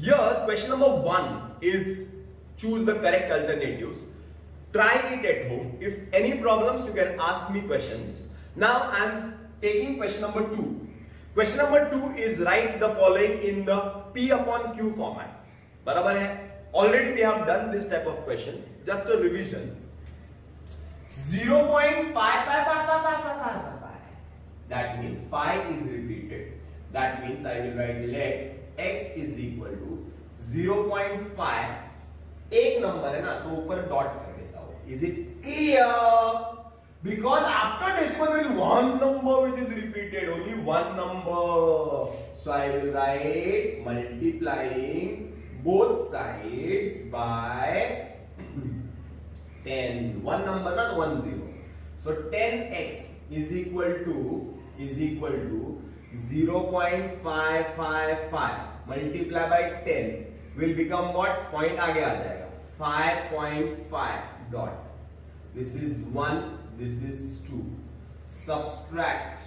Here, question number 1 is choose the correct alternatives. Try it at home. If any problems, you can ask me questions. Now, I am taking question number 2. Question number 2 is write the following in the P upon Q format. बराबर है? Already we have done this type of question. Just a revision. 0.5555555. That means 5 is repeated. That means I will write let x is equal to 0.5. एक number है ना तो ऊपर dot कर देता हूं. Is it clear? Because after decimal there is one number which is repeated, only one number. So I will write multiplying both sides by 10. One number, not 1 0. So 10x is equal to 0.555 multiply by 10 will become what? Point आगे आ जाएगा 5.5 dot. This is 1, this is 2. Subtract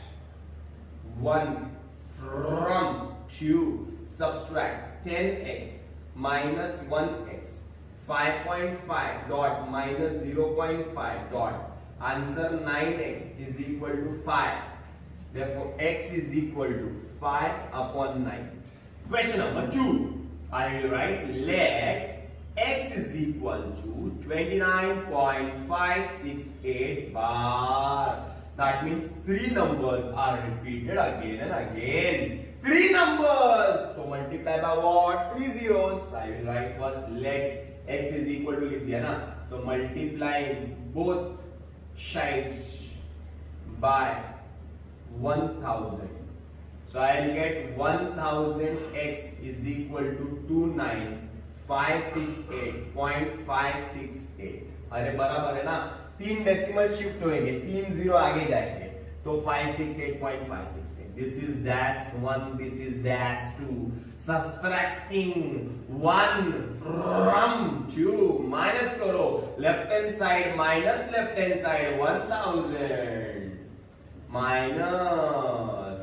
1 from 2. Subtract 10x minus 1x. 5.5 dot minus 0.5 dot. Answer 9x is equal to 5. Therefore, x is equal to 5 upon 9. Question number 2. I will write let x is equal to 29.568 bar. That means 3 numbers are repeated again and again. 3 numbers. So multiply by what? 3 zeros. I will write first let x is equal to लिख दिया ना. So multiply both sides by 1000. So I will get 1000x is equal to 29568.568. अरे बराबर है ना. 3 decimal shift होंगे, 3 zero आगे जाएंगे तो 568.568. This is dash 1, this is dash 2. Subtracting 1 from 2. Minus करो. Left hand side minus left hand side 1000 minus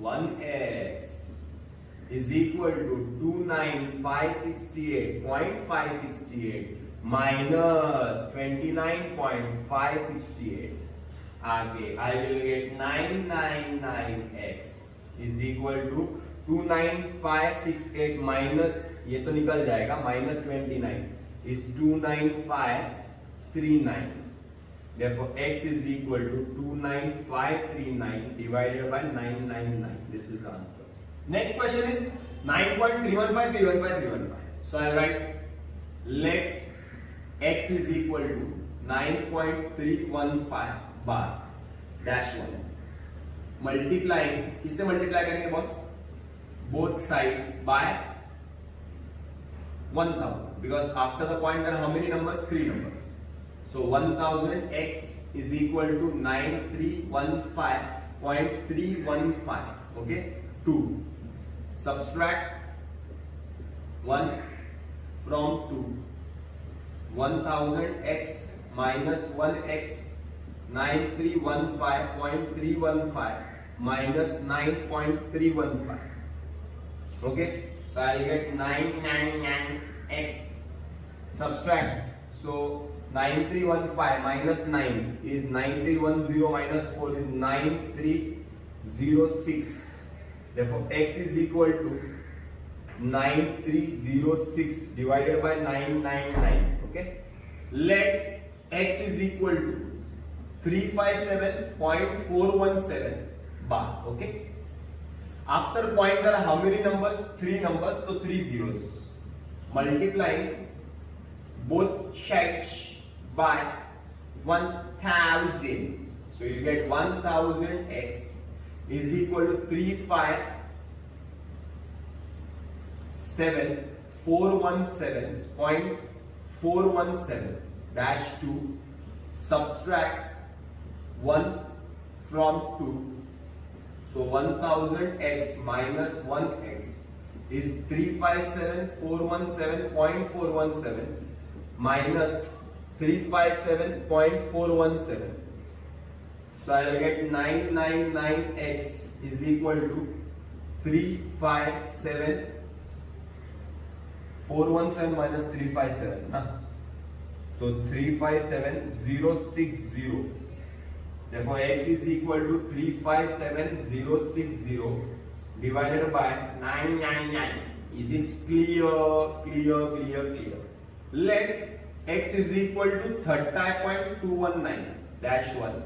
1x is equal to 29568.568 minus 29.568. आगे I will get 999x is equal to 29568 minus ये तो निकल जाएगा minus 29 is 29539. Therefore, x is equal to 29539 divided by 999. This is the answer. Next question is 9.315. So I write let x is equal to 9.315 bar dash 1. Multiplying, किससे multiply करेंगे boss? Both sides by 1000. Because after the point there are how many numbers? 3 numbers. So 1000x is equal to 9315.315. Okay? 2. Subtract 1 from 2. 1000x minus 1x 9315.315 minus 9.315. Okay? So I'll get 999x. Subtract. So 9315 minus 9 is 9310 minus 4 is 9306. Therefore, x is equal to 9306 divided by 999. Okay? Let x is equal to 357.417 bar. Okay? After point there are how many numbers? 3 numbers, so 3 zeros. Multiplying both sides by 1000. So you get 1000x is equal to 357.417 dash 2. Subtract 1 from 2. So 1000x minus 1x is 357.417 minus 357.417. So I'll get 999x is equal to 357 417 minus 357 ना, तो 357060. Therefore x is equal to 357060 divided by 999. Is it clear? Let x is equal to 30.219 dash 1.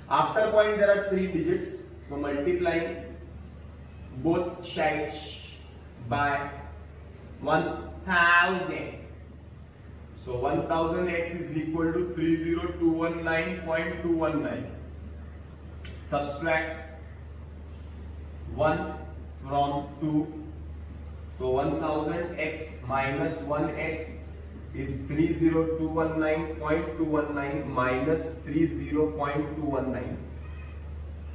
After point there are 3 digits, so multiplying both sides by 1000. So 1000x is equal to 30219.219. Subtract 1 from 2. So 1000x minus 1x is 30219.219 minus 30.219.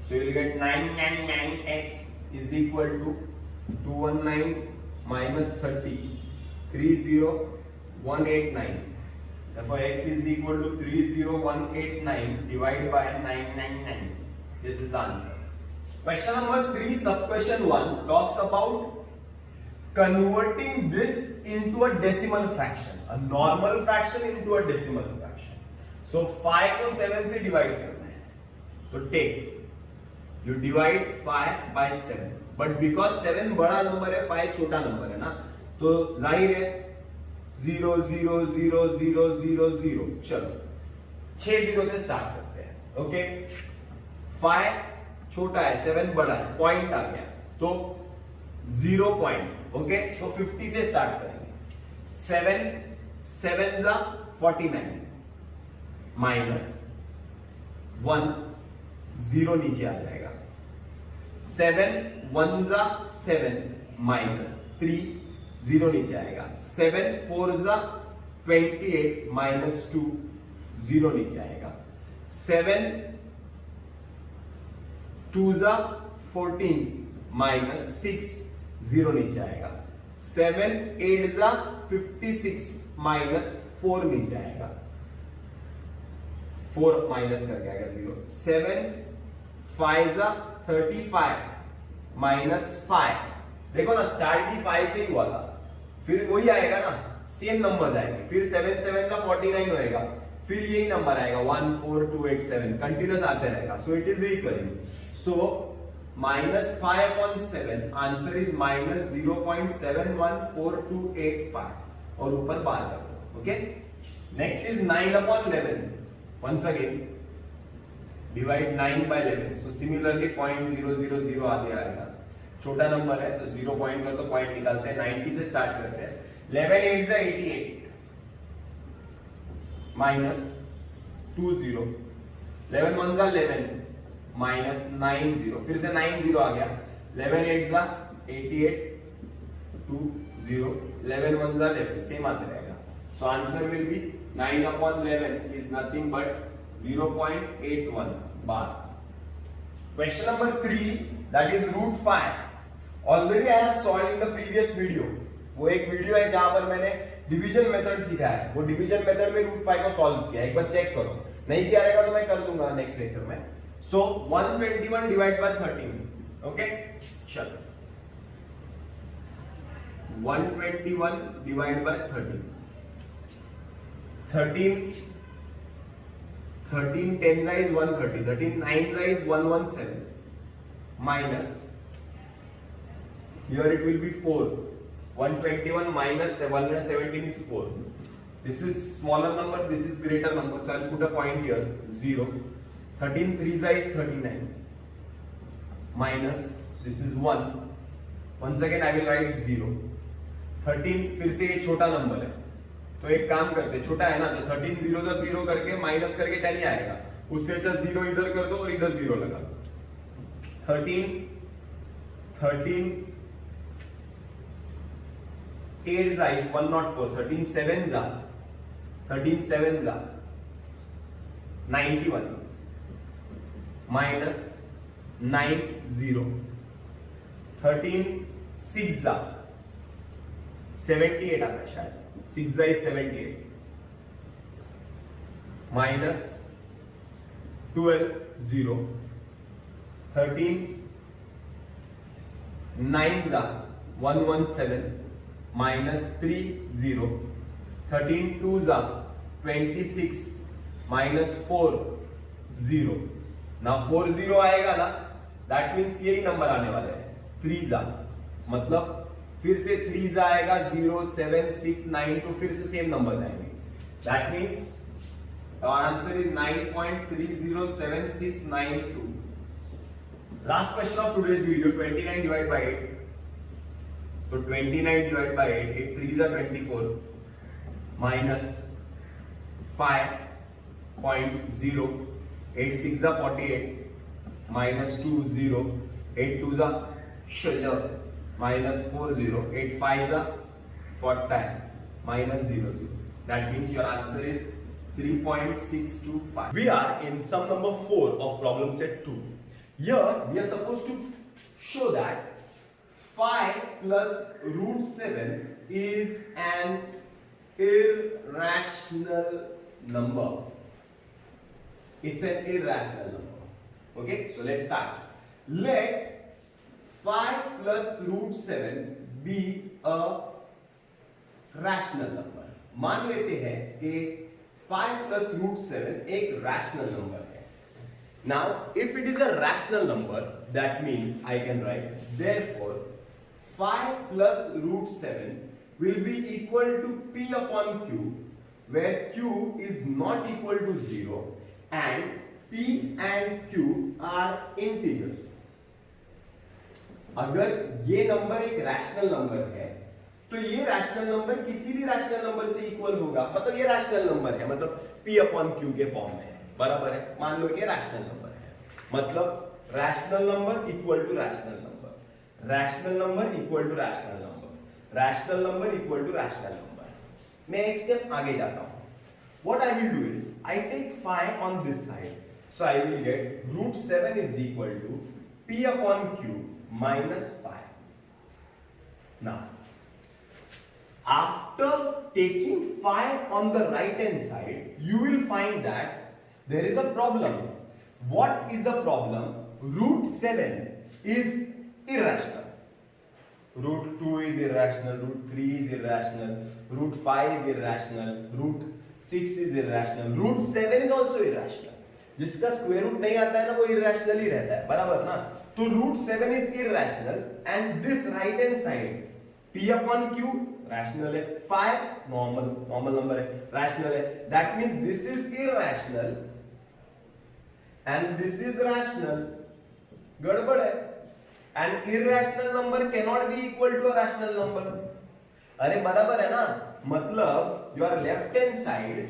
So you will get 999x is equal to 219 minus 30, 30189. Therefore x is equal to 30189 divided by 999. This is the answer. Question number 3, sub question 1 talks about converting this into a decimal fraction, a normal fraction into a decimal fraction. So 5 को 7 से divide करना है, तो take, you divide 5 by 7, but because 7 बड़ा number है, 5 छोटा number है ना, तो जाहिर है 0 0 0 0 0 0. चलो 6 0 से स्टार्ट करते हैं. ओके, 5 छोटा है, 7 बड़ा है, पॉइंट आ गया, तो 0 पॉइंट. ओके, तो 50 से स्टार्ट करेंगे. 7 7 जा 49 माइनस 1 0 नीचे आ जाएगा. 7 1 जा 7 माइनस 3 0 नीचे आएगा. 7 4 जा 28 माइनस 2 0 नीचे आएगा. 7 2 जा 14 माइनस 6 0 नीचे आएगा. 7 8 जा 56 माइनस 4 नीचे आएगा. 4 माइनस करके आएगा 0. 7 5 जा 35 माइनस 5. देखो ना, स्टार्ट भी 5 से ही हुआ था, फिर वही आएगा ना, सेम नंबर आएंगे. फिर 7 7 का 49 होएगा, फिर यही नंबर आएगा 1 4 2 8 7, कंटिन्यूस आते रहेगा. So it is recurring. So minus 5 upon 7, answer is minus 0.714285 और ऊपर बार कर दो. Okay, next is 9 upon 11. once again divide 9 by 11. so similarly 0.000 आगे आएगा. छोटा नंबर है तो 0 पॉइंट कर, तो पॉइंट निकालते हैं. 90 से स्टार्ट करते हैं. 11 8 से 88 माइनस 20. 11 1 जा 11 माइनस 90, फिर से 90 आ गया. 11 8 जा 88 20. 11 1 जा 11, सेम आते रहेगा. So answer will be 9 upon 11 is nothing but 0.81 bar. Question number 3, that is root 5. Already I have solved in the previous video. वो एक वीडियो है जहां पर मैंने डिवीजन मेथड सिखाया है. वो डिवीजन मेथड में रूट 5 को सॉल्व किया. एक बार चेक करो, नहीं किया रहेगा तो मैं कर दूंगा नेक्स्ट लेक्चर में. So 121 divided by 13. Okay, चलो 121 divided by 13. 13 10 is 130. 13 9 is 117 minus, here it will be 4. 121 minus 117 is 4. This is smaller number, this is greater number, so I'll put a point here 0. 13 3 is 39 minus, this is 1. once again I will write 0. 13 फिर से ये छोटा number है, तो एक काम करते, छोटा है ना, तो 13 0 का 0 करके माइनस करके 10 ही आएगा. उससे अच्छा 0 इधर कर दो और इधर 0 लगा. 13 8 is 104. 13 7 is 91 minus 90. 13 6 is 78 आता है शायद. 6 is 78 minus 12 0. 13 9 is 117 minus 3 0, 13 2s are 26 minus 4 0. now 4 0 आएगा ना, दैट मीन्स यही नंबर आने वाले हैं 3s are, मतलब फिर से 3s आएगा 0 7 6 9 2, फिर से सेम नंबर आएंगे, that means our answer is 9.307692. Last question of today's video, 29 divided by 8. So 29 divided by 8, 8 3s are 24 minus 5.0, 8 6s are 48 minus 2 0, 8 2s are 16 minus 4 0, 8 5s are 40 minus 0 0. That means your answer is 3.625. We are in sum number 4 of problem set 2. Here we are supposed to show that 5 plus root 7 is an irrational number. It's an irrational number. Okay, so let's start. Let 5 plus root 7 be a rational number. मान लेते हैं कि 5 plus root 7 एक rational number है. Now, if it is a rational number, that means I can write, therefore, 5 plus root 7 will be equal to P upon Q, where Q is not equal to 0, and P and Q are integers. अगर ये number एक rational number है, तो ये rational number किसी भी rational number से equal होगा, मतलब ये रैशनल नंबर है, मतलब P अपॉन Q के फॉर्म में है, बराबर है. मान लो कि रैशनल नंबर है, मतलब rational number equal to rational number, rational number equal to rational number, rational number equal to rational number. मैं एक स्टेप आगे जाता हूं. What I will do is I take 5 on this side, so I will get root 7 is equal to P upon Q minus 5. Now, after taking 5 on the right hand side, you will find that there is a problem. What is the problem? Root 7 is irrational. Root 2 is irrational, root 3 is irrational, root 5 is irrational, root 6 is irrational, root 7 is also irrational. जिसका square root नहीं आता है ना, वो irrational ही रहता है, बराबर ना. तो root 7 is irrational and this right hand side P upon Q rational है, 5 normal number है, rational है. That means this is irrational and this is rational. गड़बड़ है. An irrational number cannot be equal to a rational number. अरे बराबर है ना, मतलब your left hand side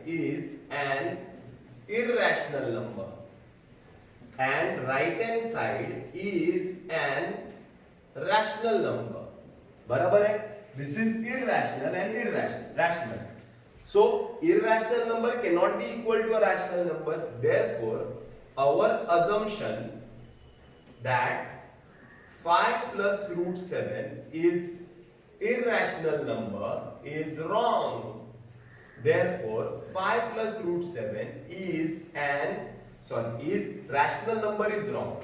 is an irrational number and right hand side is an rational number. बराबर है. This is irrational and rational. So irrational number cannot be equal to a rational number. Therefore, our assumption that 5 plus root 7 is irrational number is wrong. Therefore, 5 plus root 7 is rational number is wrong.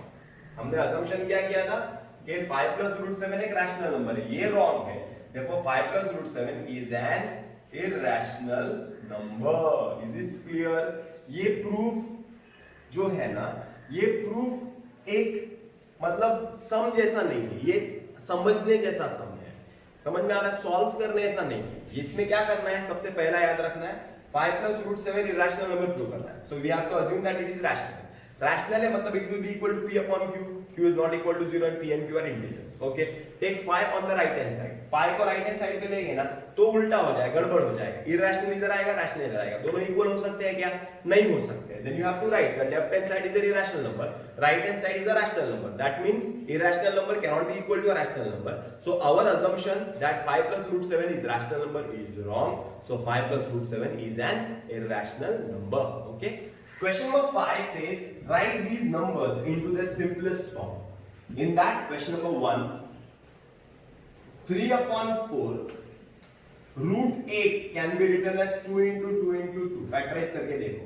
हमने assumption क्या किया था कि 5 plus root 7 एक rational number है, ये wrong है. Therefore, 5 plus root 7 is an irrational number. Is this clear? ये proof जो है ना, ये proof एक मतलब सम जैसा नहीं है, ये समझने जैसा सम है. समझ में आ रहा है? सॉल्व करने ऐसा नहीं है. इसमें क्या करना है, सबसे पहला याद रखना है 5 plus root 7 irrational number prove करना है. So we have to assume that it is rational. Rational है मतलब it will be equal to P upon Q. Q is not equal to 0 and P and Q are integers. Okay. Take 5 on the right hand side. 5 को right hand side पे लेंगे ना तो उल्टा हो जाएगा, गड़बड़ हो जाएगा. Irrational इधर आएगा, rational इधर आएगा. दोनों इक्वल हो सकते हैं क्या? नहीं हो सकते. Then you have to write the left hand side is an irrational number, right hand side is a rational number. That means irrational number cannot be equal to a rational number. So our assumption that 5 plus root 7 is rational number is wrong. So 5 plus root 7 is an irrational number. Okay. Question number 5 says write these numbers into the simplest form. In that, question number 1, 3 upon 4 root 8 can be written as 2 into 2 into 2. Factorize करके देखो.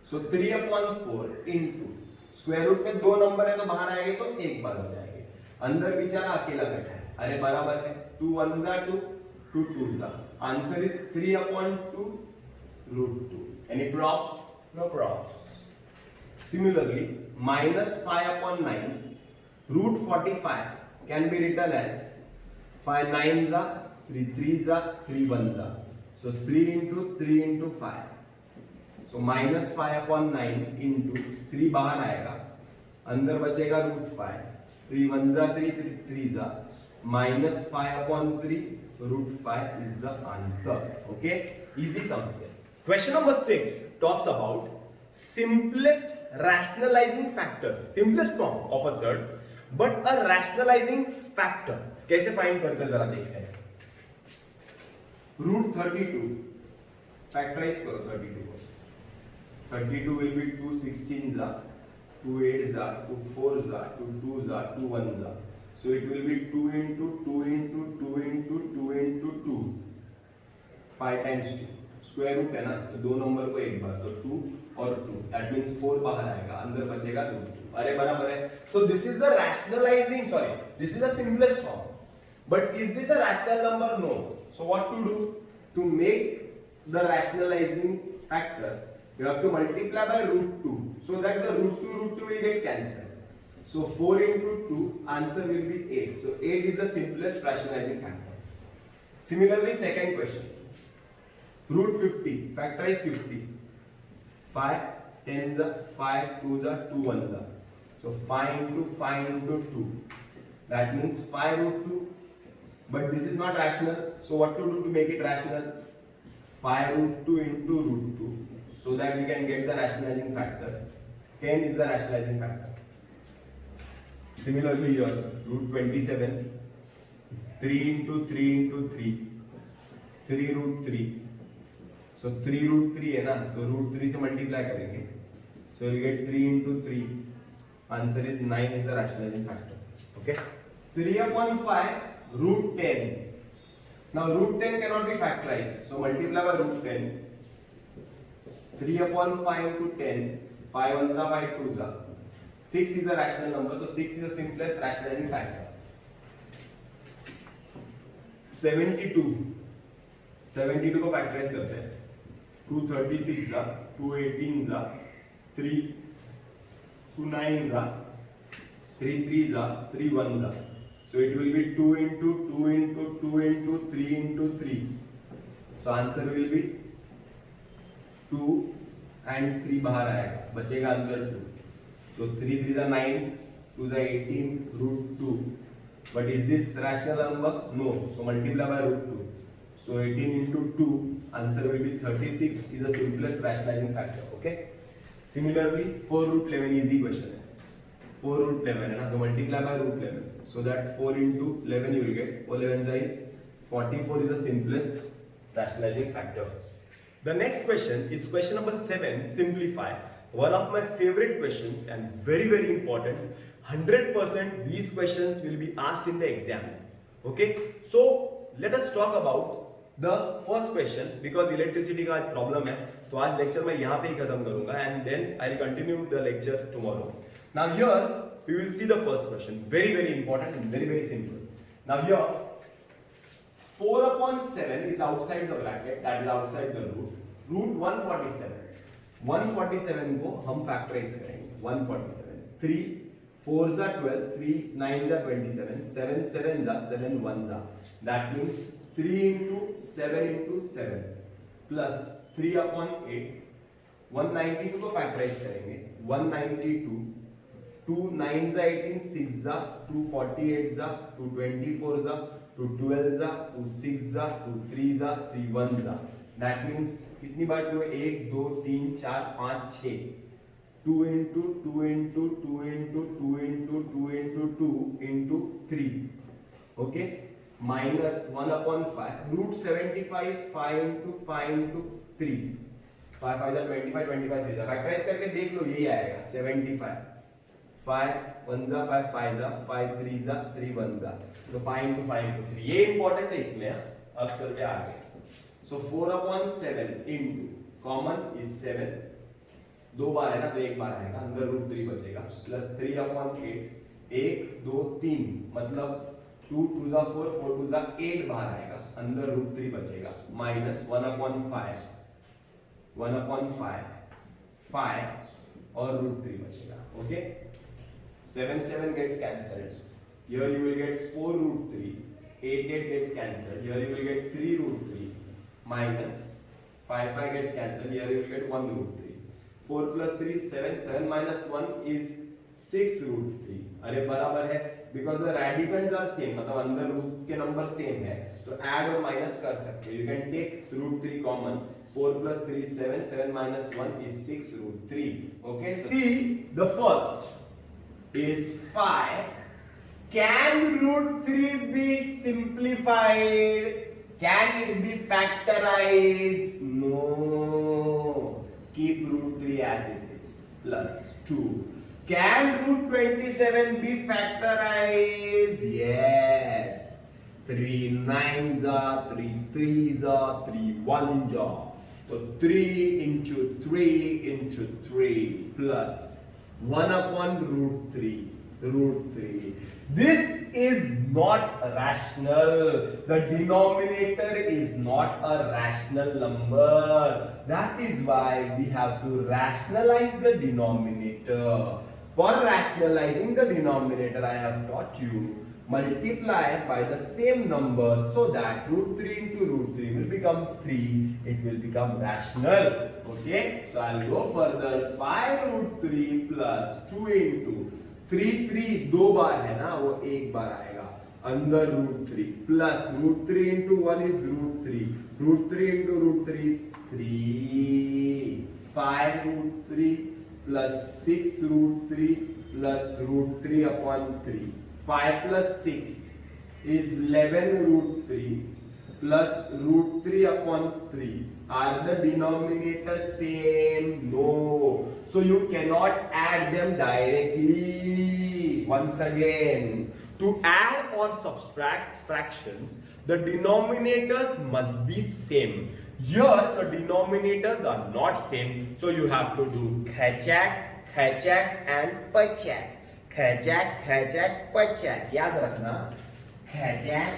So 3 upon 4 into square root में दो number है तो बाहर आएंगे तो एक बार हो जाएंगे. अंदर बेचारा अकेला बैठा है, अरे बराबर है, 2 1 जा 2, 2 2 जा, answer is 3/2 √2. Any props? No props. Similarly, -5/9 √45 can be written as 5 9s are 3 3s are 3 1s are. So 3 into 3 into 5. So -5/9 into 3 बाहर आएगा, अंदर बचेगा √5. 3 1s are 3 3 3s are -5/3 √5 is the answer. Okay, easy sums there. Question number 6 talks about simplest rationalizing factor, simplest form of a zerd, but a rationalizing factor. कैसे find करते हैं जरा देखते हैं. √32 फैक्टराइज करो 32 को. 32 will be 2 16s are, 2 8s are, 2 4s are, 2 2s are, 2 1s are. So it will be 2 into 2 into 2 into 2 into 2, 5 times 2. Square root है ना, तो दो नंबर को एक बार, तो 2 और 2, दैट मींस 4 बाहर आएगा, अंदर बचेगा √2. अरे बराबर है. So this is the rationalising, sorry, this is the simplest form. But is this a rational number? No. So what to do to make the rationalising factor? You have to multiply by √2 so that the √2 will get cancelled. So 4 into 2, answer will be 8. So 8 is the simplest rationalizing factor. Similarly, second question. √50, factorize 50. 5 10s are 5 2s are 2 1s are. So 5 into 5 into 2. That means 5 √2. But this is not rational. So what to do to make it rational? 5 √2 into √2. So that we can get the rationalizing factor. 10 is the rationalizing factor. Similarly here, √27 is 3 into 3 into 3, 3 √3. So 3 √3 है ना, तो √3 से multiply करेंगे. So you get 3 into 3. Answer is 9 is the rationalizing factor. Okay. 3/5 √10. Now √10 cannot be factorized. So multiply by √10. 3/5 into 10, 5 1s are 5 2s are. 6 is a rational number, so 6 is the simplest rationalizing factor. 72 को factorise करते हैं. 2 36s are, 2 18s are, 3 2 9s are, 3 3s are, 3 1s are. So it will be 2 into 2 into 2 into 3 into 3. So answer will be 2 and 3 बाहर आएगा, बचेगा अंदर 2. तो 3 3 is 9, 2 is 18 √2. But is this rational number? No. So multiply by √2. So 18 into 2, answer will be 36 is the simplest rationalizing factor. Okay. Similarly, 4 √11 easy question है. 4 √11 है ना, तो multiply by √11. So that 4 into 11 you will get 4 11 is 44 is the simplest rationalizing factor. The next question is question number 7, simplify. One of my favorite questions and very very important. 100% these questions will be asked in the exam. Okay, so let us talk about the first question because electricity का आज problem है, तो आज lecture मैं यहाँ पे ही खत्म करूँगा and then I will continue the lecture tomorrow. Now here we will see the first question, very very important and very very simple. Now here 4/7 is outside the bracket, that is outside the root. Root 147 को हम factorise करेंगे. 147, 3 4s are 12, 3 9s are 27, 7 7s are 7 1s are. That means 3 into 7 into 7 plus 3/8. 192 को factorise करेंगे. 192, 2 9s are 18, 6s are 2 48s are 2 24s are 2 12s are 2 6s are 2 3s are 3 1s are. That means कितनी बार 2 1 2 3 4 5 6. 2 into 2 into 2 into 2 into 2 into 2 into 3. Okay. Minus 1/5. √75 is 5 into 5 into 3. 5 5 25, 25 3. Factorise करके देख लो, यही आएगा 75. 5 1s are 5 5s are 5 3s are 3 1s are. So 5 into 5 into 3. ये important है इसमें. अब चलते आगे. So 4/7 into common is 7. 2 बार है ना, तो 1 बार आएगा, अंदर √3 बचेगा, प्लस 3/8. 1 2 3 मतलब 2 2 जा 4 4 2 जा 8 बाहर आएगा, अंदर √3 बचेगा माइनस 1/5 5 और √3 बचेगा. Okay, 7 7 gets cancelled. Here you will get 4 √3. 8 8 gets cancelled. Here you will get 3 √3 minus 5 5 gets cancelled. Here you will get 1 √3. 4 plus 3 is 7. 7 minus 1 is 6 √3. अरे बराबर है, because the radicals are same, मतलब अंदर रूट के number same है, तो add और minus कर सकते हो. You can take √3 common. 4 plus 3 is 7. 7 minus 1 is 6 √3. Okay. So see, the first is 5. Can √3 be simplified? Can it be factorized? No. Keep √3 as it is. Plus 2. Can √27 be factorized? Yes. 3 9s are 3 3s are 3 1s are. So 3 into 3 into 3 plus 1/√3. √3. This is not rational. The denominator is not a rational number. That is why we have to rationalize the denominator. For rationalizing the denominator, I have taught you multiply by the same number so that √3 into √3 will become 3. It will become rational. Okay, so I'll go further. 5 √3 plus 2 into 3 3 दो बार है ना, वो एक बार आएगा, अंदर √3 plus √3 into 1 is √3. √3 into √3 is 3. 5 √3 plus 6 √3 plus √3 upon 3. 5 plus 6 is 11 √3 plus √3 upon 3. Are the denominators same? No. So you cannot add them directly. Once again, to add or subtract fractions, the denominators must be same. Here the denominators are not same, so you have to do khachak, khachak and pachak. Khachak, khachak, pachak. याद रखना, khachak,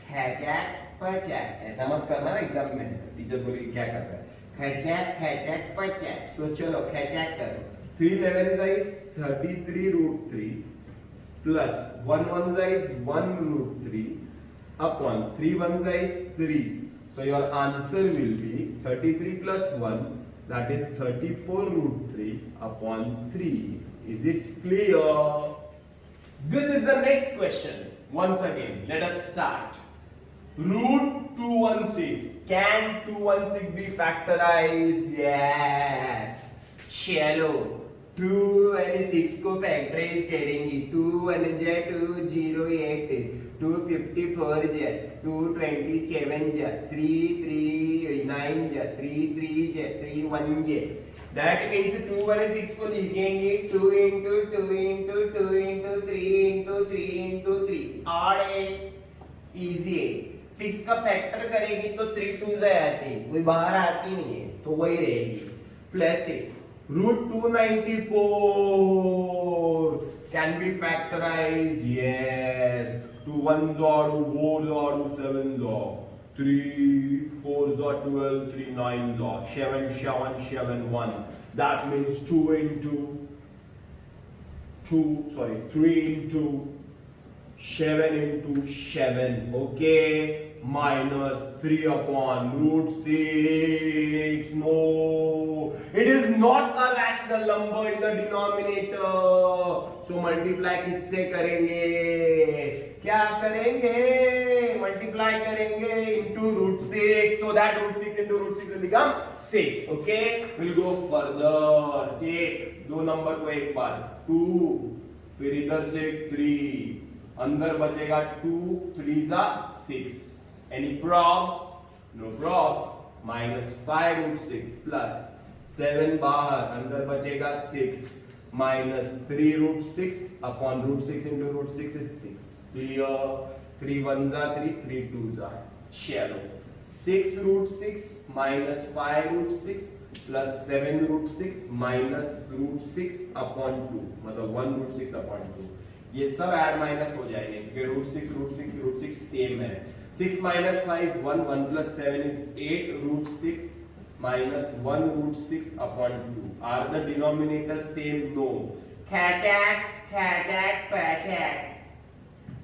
khachak, पचैक. ऐसा मत करना ना exam में, teacher बोलेगी क्या कर रहा है. खैचैक खैचैक पचैक. सो चलो खैचैक करो. 3 11 is 33 √3 plus 1 1 is 1 √3 upon 3 1 is 3. So your answer will be 33 plus 1, that is 34 √3 upon 3. Is it clear? This is the next question. Once again, let us start. √216. Can 216 be factorized? Yes. चलो 2 and 6 को factorise करेंगे. 2 1 जा 208, 254 जा 227 जा 339 जा 33 जा 31 जा. That means 2 1 6 को लिखेंगे 2 into 2 into 2 into 3 into 3 into 3. और इजी है. 6 का फैक्टर करेगी तो 3 2 आती है, कोई बाहर आती नहीं है, तो वही रहेगी. Plus √294 can be factorized. Yes. 2 1s are 2 4s are 2 7s are 3 4s are 12 3 9s are 7 7 7 1. That means 3 into 7 into 7. Okay, minus 3 upon √6. No, it is not a rational number in the denominator. So multiply किससे करेंगे? क्या करेंगे? Multiply करेंगे into √6, so that √6 into √6 will become 6. Okay, we'll go further. Take दो number को एक बार 2, फिर इधर से 3, अंदर बचेगा 2 3s are 6. Any probs? No probs. Minus 5 √6 plus 7 बाहर, अंदर बचेगा 6 minus 3 √6 upon √6 into √6 is 6. Clear? 3 1s are 3, 3 2s are. चलो 6 √6 minus 5 √6 plus 7 √6 minus √6 upon 2, मतलब 1 √6 upon 2. ये सब ऐड माइनस हो जाएंगे क्योंकि रूट सिक्स सेम है। 6 minus 5 is 1, 1 plus 7 is 8, root 6 minus 1 root 6 upon 2. Are the denominators same? No. Khachak, pachak.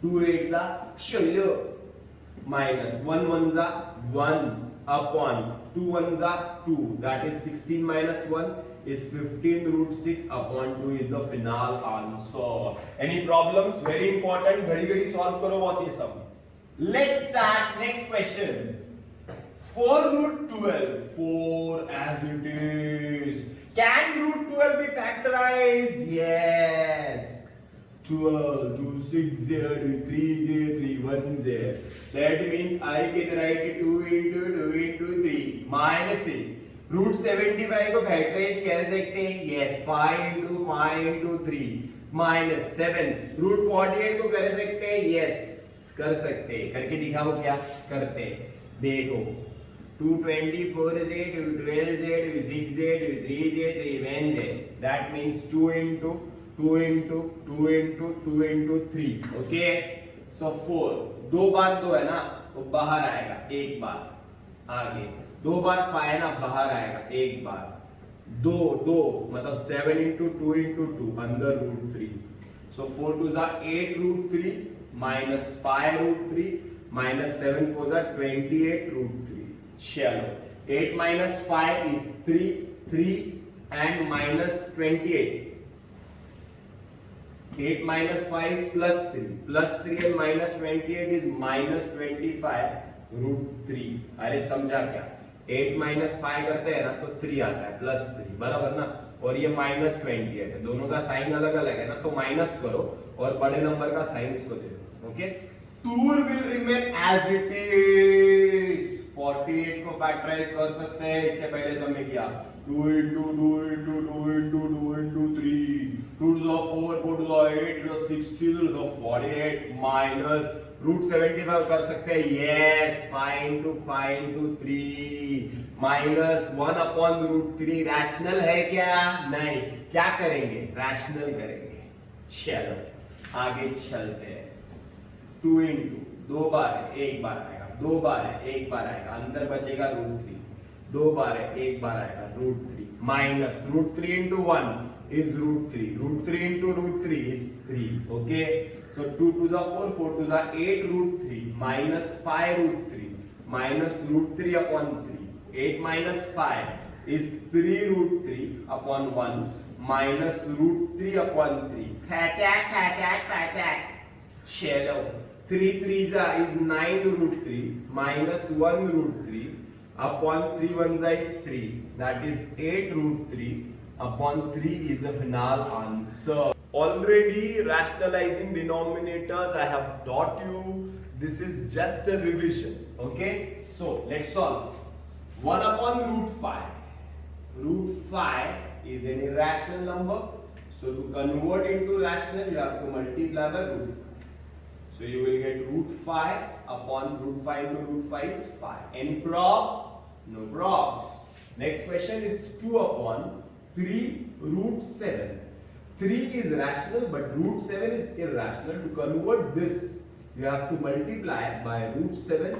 2 8s are shulu. Minus 1 1s are 1 upon 2 1s are 2. That is 16 minus 1 is 15, root 6 upon 2 is the final answer. Any problems? Very important. घड़ी solve करो बस ये सब. Let's start next question. 4 root 12, 4 as it is. Can root 12 be factorized? Yes. 12, 2, 6, 0, 3, 0, 3, 1, 0. That means I can write it 2 into 3 minus 8. Root 75 को factorize कर सकते हैं? Yes. 5 into 3 minus 7. Root 48 को कर सकते हैं? Yes. कर सकते करके दिखाओ क्या करते देखो 224z 212z 6z 3z 3z that means 2 into 2 into 2 into 2 into 3 okay so 4 दो बार 2 है ना वो बाहर आएगा एक बार आगे 2 बार 5 है ना बाहर आएगा एक बार 2 मतलब 7 into 2 into 2 अंदर root 3 so 4 2s are 8 root 3 minus 5 root 3 minus 7 4s are 28 root 3 चलो 8 minus 5 is 3 and minus 28 8 minus 5 is plus 3 and minus 28 is minus 25 root 3 अरे समझा क्या 8 minus 5 करते हैं ना तो 3 आता है plus 3 बराबर ना और ये minus 28 है दोनों का साइन अलग अलग है ना तो माइनस करो और बड़े नंबर का साइन इसको दे दो okay 2 will remain as it is 48 को फैक्टराइज कर सकते हैं इसके पहले सब में किया 2 into 2 into 2 into 2 into 3 2 to the 4 4 to the 8 to the 16 to the 48 minus root 75 कर सकते हैं yes 5 into 3 minus 1 upon root 3 rational है क्या नहीं क्या करेंगे रैशनल करेंगे चलो आगे चलते हैं 2 into 2 बार है एक बार आएगा 2 बार है एक बार आएगा अंदर बचेगा root 3 2 बार है एक बार आएगा root 3 minus root 3 into 1 is root 3 into root 3 is 3 okay so 2 to the 4 4 to the 8 root 3 minus 5 root 3 minus root 3 upon 3 8 minus 5 is 3 root 3 upon 1 minus root 3 upon 3 खचाक चलो 3 3s is 9 root 3 minus 1 root 3 upon 3 1s is 3 that is 8 root 3 upon 3 is the final answer. Already rationalizing denominators I have taught you. This is just a revision. Okay. So let's solve. 1 upon root 5. Root 5 is an irrational number. So to convert into rational you have to multiply by root 5. So you will get root 5 upon root 5 to root 5 is 5. Any probs? No probs. Next question is 2 upon 3 root 7. 3 is rational but root 7 is irrational. To convert this you have to multiply by root 7.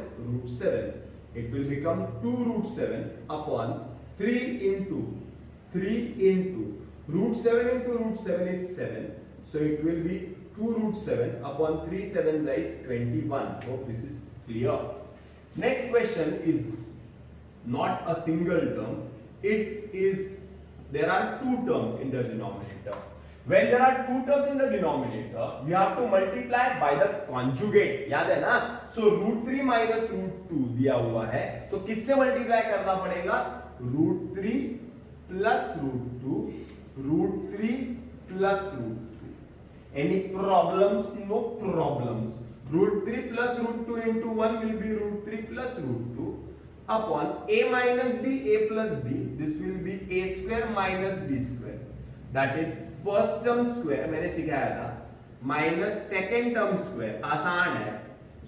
It will become 2 root 7 upon 3 into root 7 into root 7 is 7. So it will be 2 root 7 upon 3 7 is 21. Hope this is clear. Next question is not a single term. It is there are 2 terms in the denominator. When there are 2 terms in the denominator, you have to multiply by the conjugate. याद है ना? So root 3 minus root 2 दिया हुआ है. So किससे multiply करना पड़ेगा? Root 3 plus root 2, root 3 plus root 2. Any problems? No problems. Root 3 plus root 2 into 1 will be root 3 plus root 2 upon a minus b, a plus b. This will be a square minus b square. That is first term square मैंने सिखाया था minus second term square आसान है.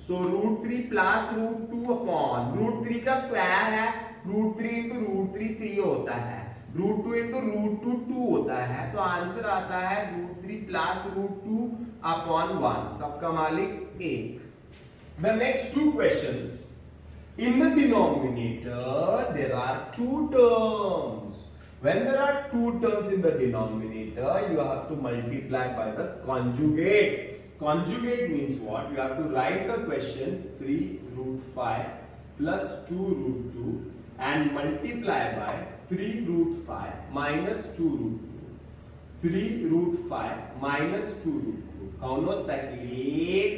So root 3 plus root 2 upon root 3 का square है root 3 into root 3 3 होता है root 2 into root 2 2 होता है, तो आंसर आता है रूट 3 प्लस रूट 2 अपॉन 1, सबका मालिक 1। The next two questions, in the denominator there are two terms. When there are two terms in the denominator, you have to multiply by the conjugate. Conjugate means what? You have to write the question 3 root 5 plus 2 root 2 and multiply by 3 root 5 minus 2 root 2. 3 root 5 minus 2 root 2. Kauno taklif?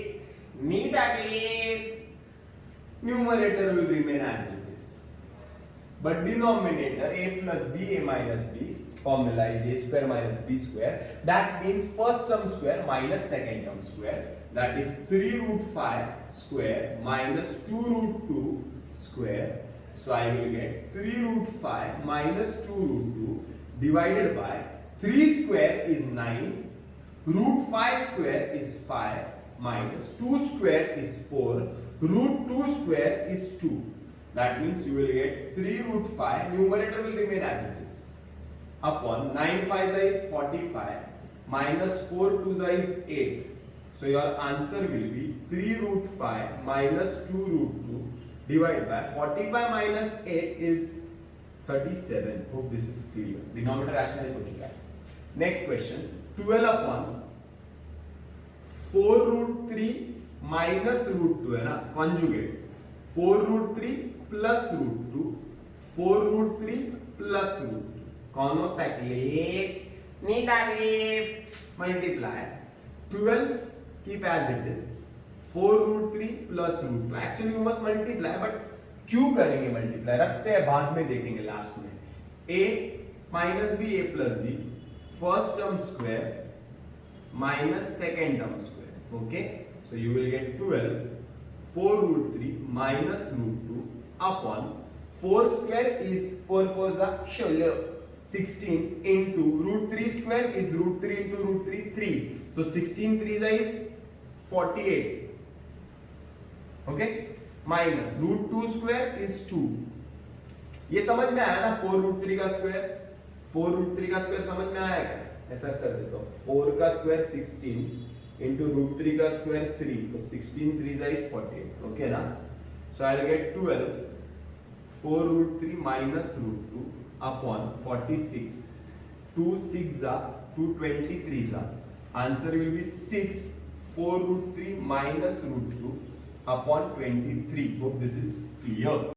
Ni taklif. Numerator will remain as it is, but denominator a plus b, a minus b, formula is a square minus b square. That means first term square minus second term square. That is 3 root 5 square minus 2 root 2 square. So I will get 3 root 5 minus 2 root 2 divided by 3 square is 9, root 5 square is 5 minus 2 square is 4. Root 2 square is 2. That means you will get 3 root 5. Numerator will remain as it is. Upon 9 5 is 45 minus 4 2 is 8. So your answer will be 3 root 5 minus 2 root 2 divided by 45 minus 8 is 37. Hope this is clear. Denominator rationalize हो चुका है. Next question. 12 upon 4 root 3 minus root 2 है ना, conjugate 4 root 3 plus root 2, 4 root 3 plus root 2. कौन होता है तकलीफ? नहीं तकलीफ. Multiply 12 keep as it is, 4 root 3 plus root 2. Actually you must multiply, but क्यों करेंगे मल्टीप्लाई, रखते हैं बाद में, देखेंगे लास्ट में. a minus B, a plus B, first term square minus second term square. Okay, so you will get 12 4 root 3 minus root 2 upon 4 square is 4 4 the 16 into root 3 square is root 3 into root 3 3. So 16 3 is 48. Okay, minus root 2 square is 2. ये समझ में आया ना, 4 root 3 का square, 4 root 3 का square समझ में आया क्या? ऐसा कर देता हूँ, 4 का स्क्वायर 16 into root 3 का स्क्वायर 3, तो 16 3 is 48. Okay ना? So I'll get 12 4 root 3 minus root 2 upon 46. 2 6 are 2 23 are. Answer will be 6 4 root 3 minus root 2 upon 23. Hope this is clear.